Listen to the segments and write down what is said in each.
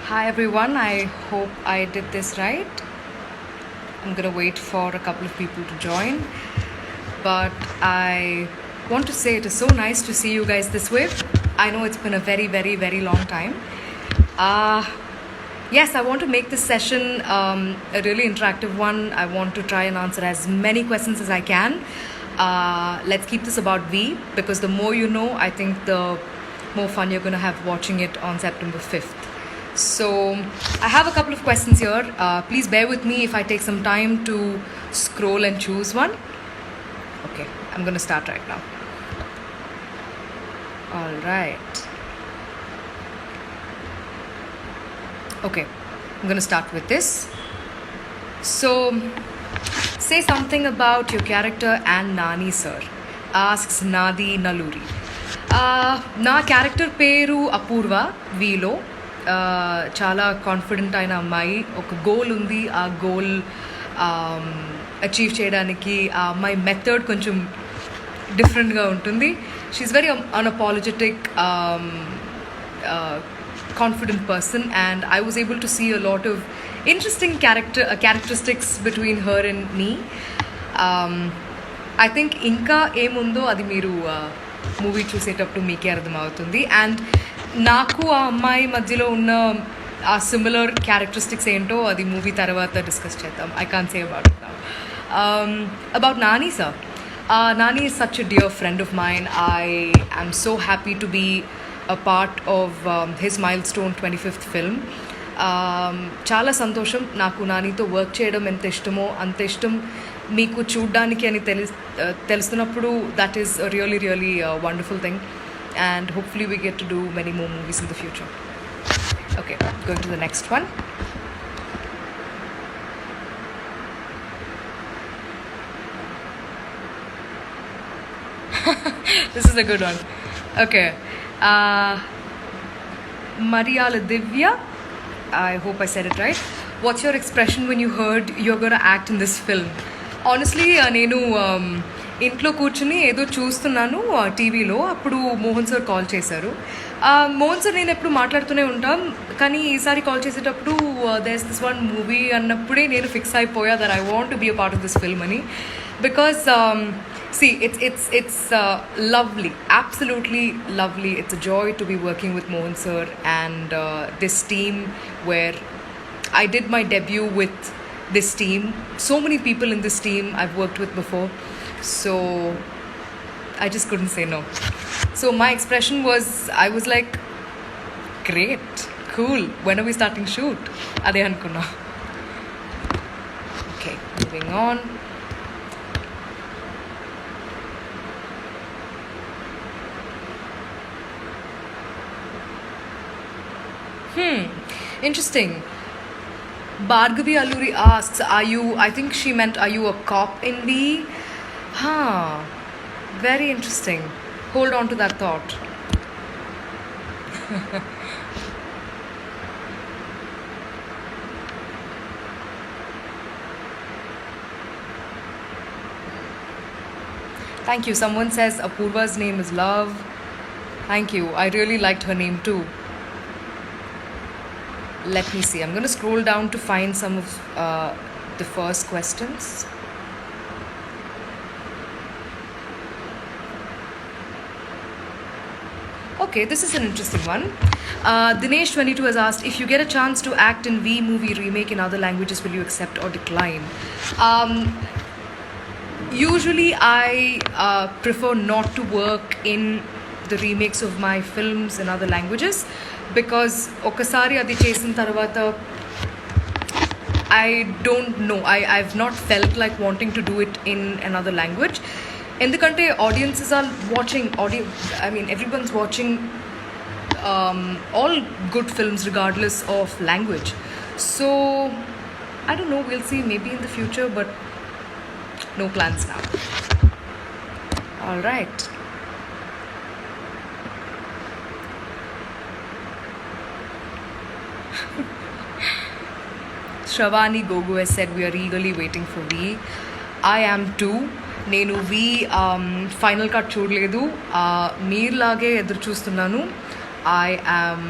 Hi everyone, I hope I did this right. I'm gonna wait for a couple of people to join, but I want to say it is so nice to see you guys this way. I know it's been a very long time. Yes, I want to make this session a really interactive one. I want to try and answer as many questions as I can. Let's keep this about V, because the more you know, I think the more fun you're going to have watching it on September 5th. So I have a couple of questions here. Please bear with me if I take some time to scroll and choose one. Okay, I'm going to start right now. All right. Okay, I'm going to start with this. So, say something about your character and Nani sir, asks Nadi Naluri. నా character పేరు అపూర్వ వీలో చాలా confident అయిన అమ్మాయి. ఒక goal ఉంది, ఆ goal achieve చేయడానికి ఆ అమ్మాయి మెథడ్ కొంచెం డిఫరెంట్గా ఉంటుంది. She's very unapologetic confident person, and I was able to see a lot of interesting characteristics between her and me. I think ఇంకా ఏముందో అది మీరు మూవీ చూసేటప్పుడు మీకే అర్థమవుతుంది. అండ్ నాకు ఆ అమ్మాయి మధ్యలో ఉన్న ఆ సిమిలర్ క్యారెక్టరిస్టిక్స్ ఏంటో అది మూవీ తర్వాత డిస్కస్ చేద్దాం. I can't say about it now. About Nani sir, Nani is such a dear friend of mine. I am so happy to be a part of his milestone 25th film. చాలా సంతోషం. నాకు నానితో work చేయడం ఎంత ఇష్టమో అంత ఇష్టం మీకు చూడ్డానికి అని తెలుస్తున్నప్పుడు that is really wonderful thing, and hopefully we get to do many more movies in the future. Okay, going to the next one. This is a good one. Okay. Mariala Divya, I hope I said it right. What's your expression when you heard you're going to act in this film? Honestly, నేను ఇంట్లో కూర్చుని ఏదో చూస్తున్నాను టీవీలో, అప్పుడు Mohan sir call చేశారు. Mohan sir నేను ఎప్పుడు మాట్లాడుతూనే ఉంటాం, కానీ ఈసారి కాల్ చేసేటప్పుడు there is this one movie అన్నప్పుడే నేను ఫిక్స్ అయిపోయా that I want to be a part of this film అని. Because see, it's lovely, absolutely lovely. It's a joy to be working with Mohan sir and this team, where I did my debut with this team. So many people in this team I've worked with before, so I just couldn't say no. So my expression was, I was like, great, cool, when are we starting shoot? Ade anukunna. Okay, moving on. Interesting. Bhargavi Alluri asks, I think she meant, are you a cop in V? Very interesting. Hold on to that thought. Thank you. Someone says Apurva's name is Love. Thank you. I really liked her name too. Let me see. I'm going to scroll down to find some of the first questions. Okay, this is an interesting one. Dinesh22 has asked, if you get a chance to act in V movie remake in other languages, will you accept or decline? Usually I prefer not to work in the remakes of my films in other languages, because ఒకసారి అది చేసిన తర్వాత I don't know, I've not felt like wanting to do it in another language. ఎందుకంటే audiences are watching, everyone's watching all good films regardless of language. So I don't know, we'll see, maybe in the future, but no plans now. All right. Shravani Gogu has said, we are eagerly waiting for V. I am too. నేను వి final cut చూడలేదు, మీరులాగే ఎదురు చూస్తున్నాను. I am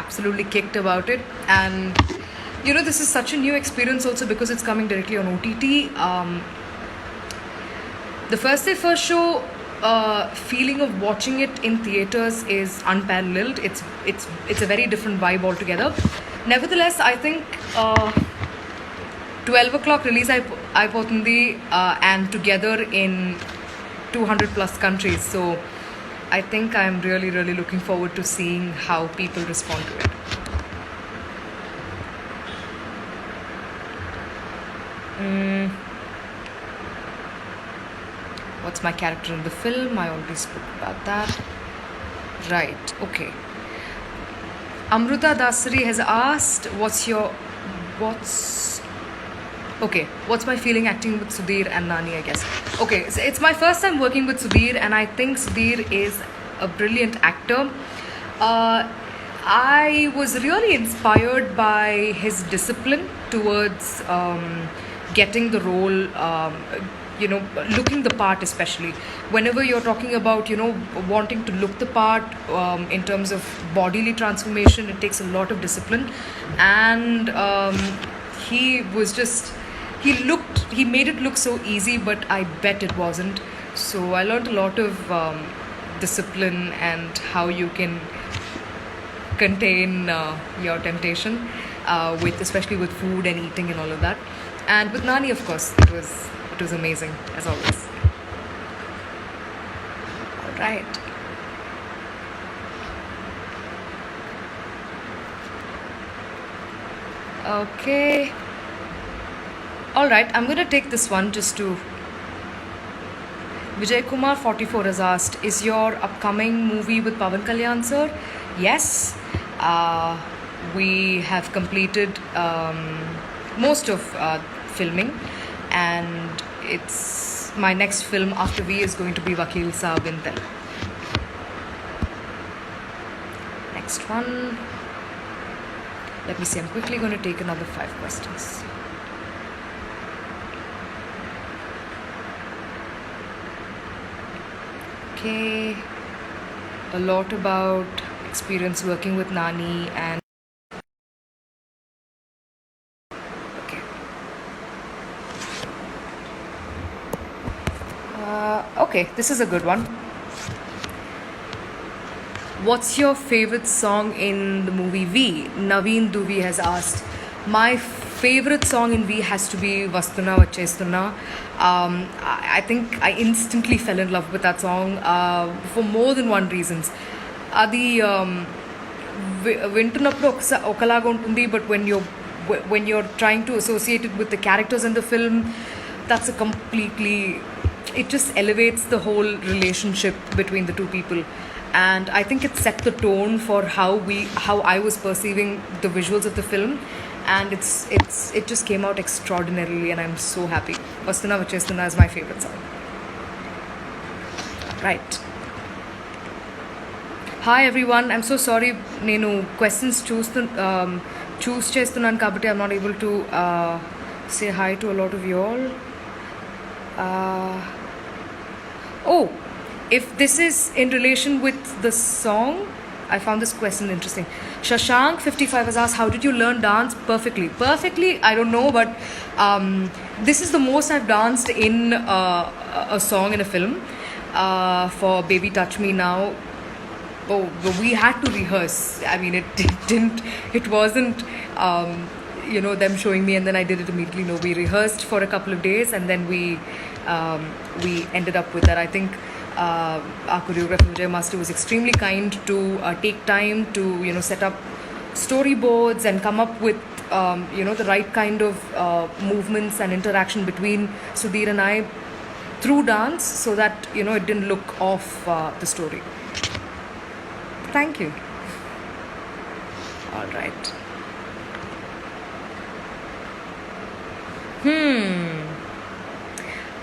absolutely kicked about it. And this is such a new experience also because it's coming directly on OTT. The first day first show feeling of watching it in theaters is unparalleled. It's a very different vibe altogether. Nevertheless, I think 12 o'clock release అయిపోతుంది and together in 200 plus countries. So I think I'm really, really looking forward to seeing how people respond to it. What's my character in the film? I already spoke about that. Right, okay. Amruta Dasari has asked, what's my feeling acting with Sudhir and Nani, I guess. Okay, so it's my first time working with Sudhir, and I think Sudhir is a brilliant actor. I was really inspired by his discipline towards getting the role, looking the part, especially. Whenever you're talking about, wanting to look the part in terms of bodily transformation, it takes a lot of discipline. And he made it look so easy, but I bet it wasn't. So I learned a lot of discipline and how you can contain your temptation, especially with food and eating and all of that. And with Nani, of course, it was amazing as always. All right. Okay. All right, I'm going to take this one just to... Vijay Kumar 44 has asked, is your upcoming movie with Pawan Kalyan, sir? Yes. We have completed most of filming, and it's my next film after V is going to be Vakil Saab in Telugu. Next one. Let me see, I'm quickly going to take another 5 questions. Okay, a lot about experience working with Nani and okay, this is a good one. What's your favorite song in the movie V? Naveen Duvi has asked. My favorite song in V has to be Vastuna Vachestunna. I think I instantly fell in love with that song for more than one reasons. అది వింటున్నప్పుడు ఒకలాగా ఉంటుంది, but when you're trying to associate it with the characters in the film, that's a completely... It just elevates the whole relationship between the two people. And I think it set the tone for how I was perceiving the visuals of the film, and it just came out extraordinarily, and I'm so happy. Vastuna Vachestunna is my favorite song. Right. Hi everyone, I'm so sorry నేను questions choose చేస్తున్నాను కాబట్టి I'm not able to say hi to a lot of you all. If this is in relation with the song, I found this question interesting. Shashank 55 has asked, how did you learn dance? Perfectly, I don't know, but this is the most I've danced in a song in a film. For Baby Touch Me Now, we had to rehearse. I mean, it wasn't them showing me and then I did it immediately. No, we rehearsed for a couple of days, and then we ended up with that. I think our choreographer Vijay Master was extremely kind to take time to set up storyboards and come up with the right kind of movements and interaction between Sudhir and I through dance, so that it didn't look off the story. Thank you. All right.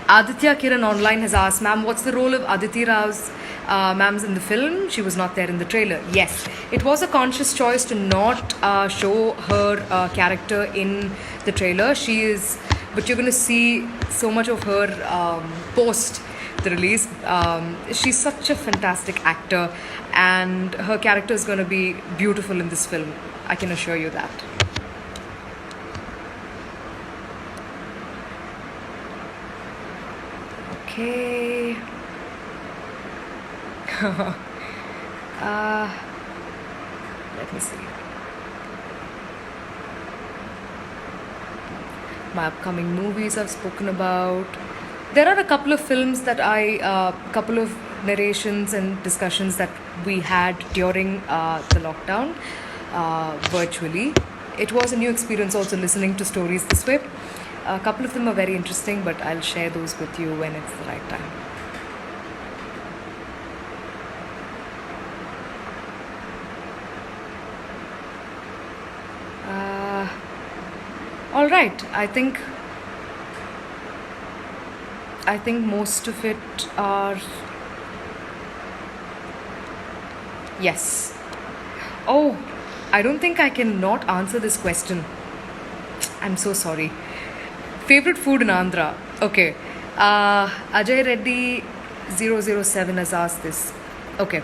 Aditya Kiran online has asked, ma'am, what's the role of Aditi Rao's ma'am's in the film? She was not there in the trailer. Yes, it was a conscious choice to not show her character in the trailer. But you're going to see so much of her post the release. She's such a fantastic actor, and her character is going to be beautiful in this film. I can assure you that. Okay. uh, Let me see. My upcoming movies I've spoken about. There are a couple of films that couple of narrations and discussions that we had during the lockdown virtually. It was a new experience also listening to stories this way. A couple of them are very interesting, but I'll share those with you when it's the right time. All right, I think most of it are yes. Oh, I don't think I can not answer this question. I'm so sorry. Favorite food in Andhra? Okay. Ajay Reddy 007 has asked this. Okay.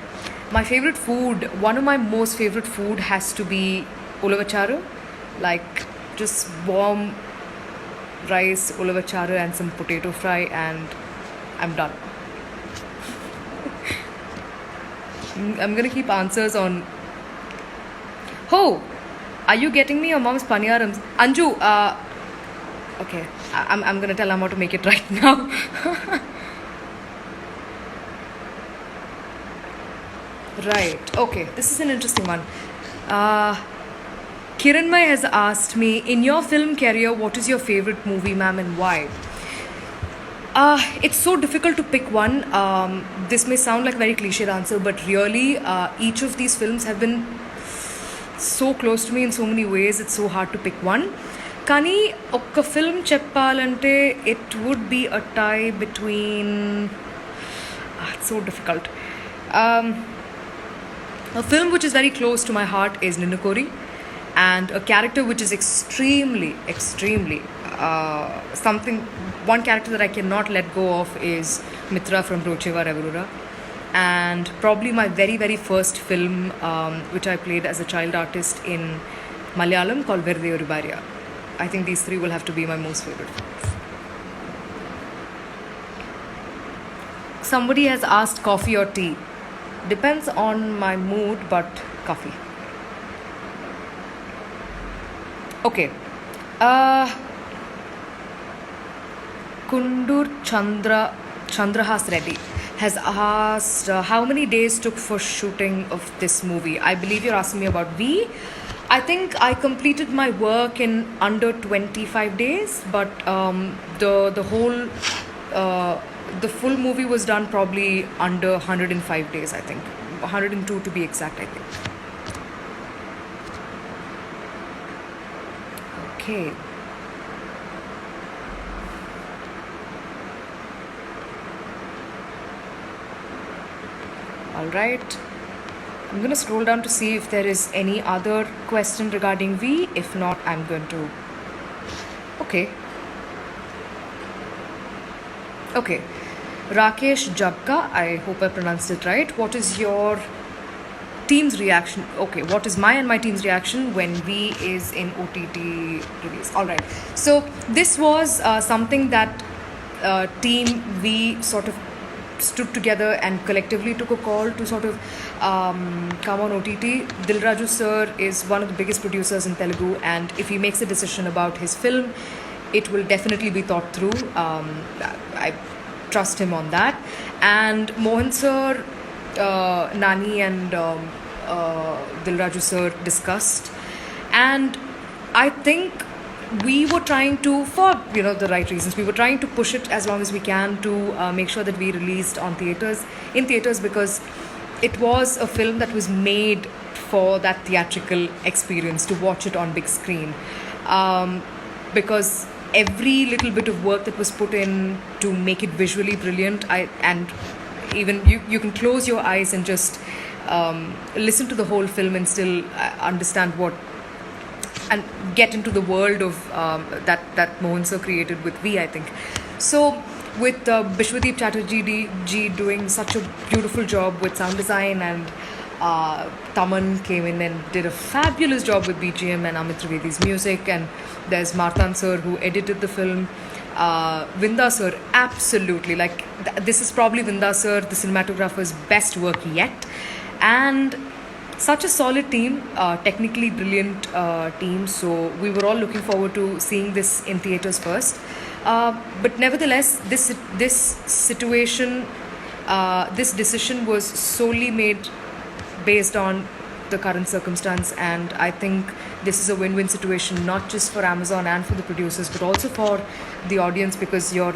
My favorite food, one of my most favorite food has to be ulavacharu. Like just warm rice, ulavacharu and some potato fry and I'm done. I'm gonna keep answers on. Oh, are you getting me your mom's paniyarams? Anju, okay, I'm gonna tell Amma to make it right now. Right, okay, this is an interesting one. Kiranmay has asked me, in your film career, what is your favorite movie, ma'am, and why? It's so difficult to pick one. This may sound like a very cliched answer, but really, each of these films have been so close to me in so many ways. It's so hard to pick one. Kani okka film cheppalante, it would be a tie between. It's so difficult. A film which is very close to my heart is Ninukori, and a character which is extremely one character that I cannot let go of is Mitra from Rocheva Revarura. And probably my very first film which I played as a child artist in Malayalam called Verde Orubaria. I think these three will have to be my most favorite films. Somebody has asked coffee or tea. Depends on my mood, but coffee. Okay. Kundur Chandrahas Reddy has asked how many days took for shooting of this movie. I believe you're asking me about V. I think I completed my work in under 25 days, but the full movie was done probably under 105 days, I think. 102 to be exact, I think. Okay. All right. I'm going to scroll down to see if there is any other question regarding V. If not, I'm going to... Okay. Okay. Rakesh Jagka, I hope I pronounced it right. What is your team's reaction? Okay, what is my and my team's reaction when V is in OTT release? All right. So this was something that Team V sort of stood together and collectively took a call to sort of come on OTT. Dilraju sir is one of the biggest producers in Telugu, and if he makes a decision about his film, it will definitely be thought through. I trust him on that. And Mohan sir, Nani and Dilraju sir discussed, and I think we were trying to, for the right reasons, we were trying to push it as long as we can to make sure that we released in theaters, because it was a film that was made for that theatrical experience, to watch it on big screen, because every little bit of work that was put in to make it visually brilliant, and even you can close your eyes and just listen to the whole film and still understand what and get into the world of that Mohan sir created with V, I think. So with Bishwadeep Chatterjee ji doing such a beautiful job with sound design, and Taman came in and did a fabulous job with BGM and Amit Trivedi's music, and there's Martan sir who edited the film. Vinda sir, absolutely, like this is probably Vinda sir, the cinematographer's best work yet, and such a solid team, technically brilliant team. So we were all looking forward to seeing this in theaters first. But nevertheless, this situation, this decision was solely made based on the current circumstance, and I think this is a win-win situation, not just for Amazon and for the producers, but also for the audience, because you're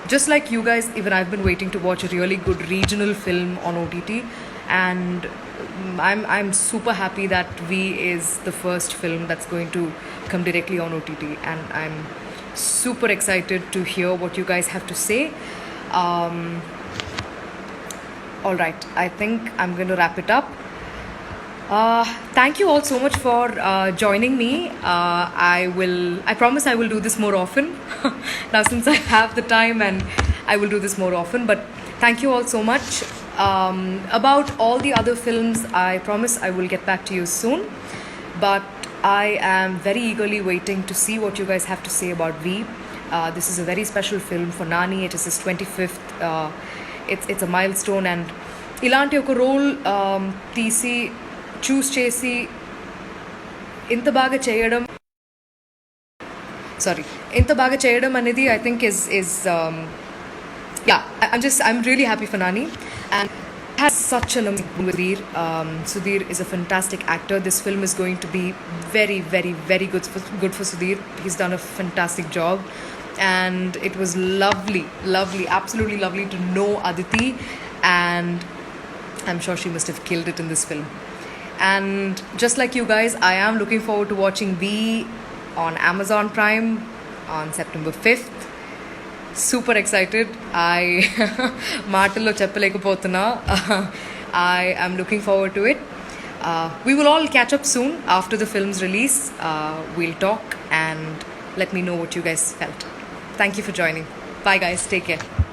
just like you guys. Even I've been waiting to watch a really good regional film on OTT, and I'm super happy that V is the first film that's going to come directly on OTT, and I'm super excited to hear what you guys have to say. All right, I think I'm going to wrap it up. Thank you all so much for joining me. I promise I will do this more often. Now, since I have the time, and I will do this more often. But thank you all so much. About all the other films, I promise I will get back to you soon. But I am very eagerly waiting to see what you guys have to say about V. This is a very special film for Nani. It is his 25th. It's a milestone, and ilanti oka role తీసి చూస్ చేసి ఇంత బాగా చేయడం అనేది I think is yeah, I'm really happy for Nani, and has such an amazing with Sudhir. Sudhir is a fantastic actor. This film is going to be very, very, very good for Sudhir. He's done a fantastic job, and it was lovely, absolutely lovely to know Aditi, and I'm sure she must have killed it in this film. And just like you guys, I am looking forward to watching V on Amazon Prime on September 5th. Super excited. మాటల్లో చెప్పలేకపోతున్నా. I am looking forward to it. We will all catch up soon after the film's release. We'll talk and let me know what you guys felt. Thank you for joining. Bye guys. Take care.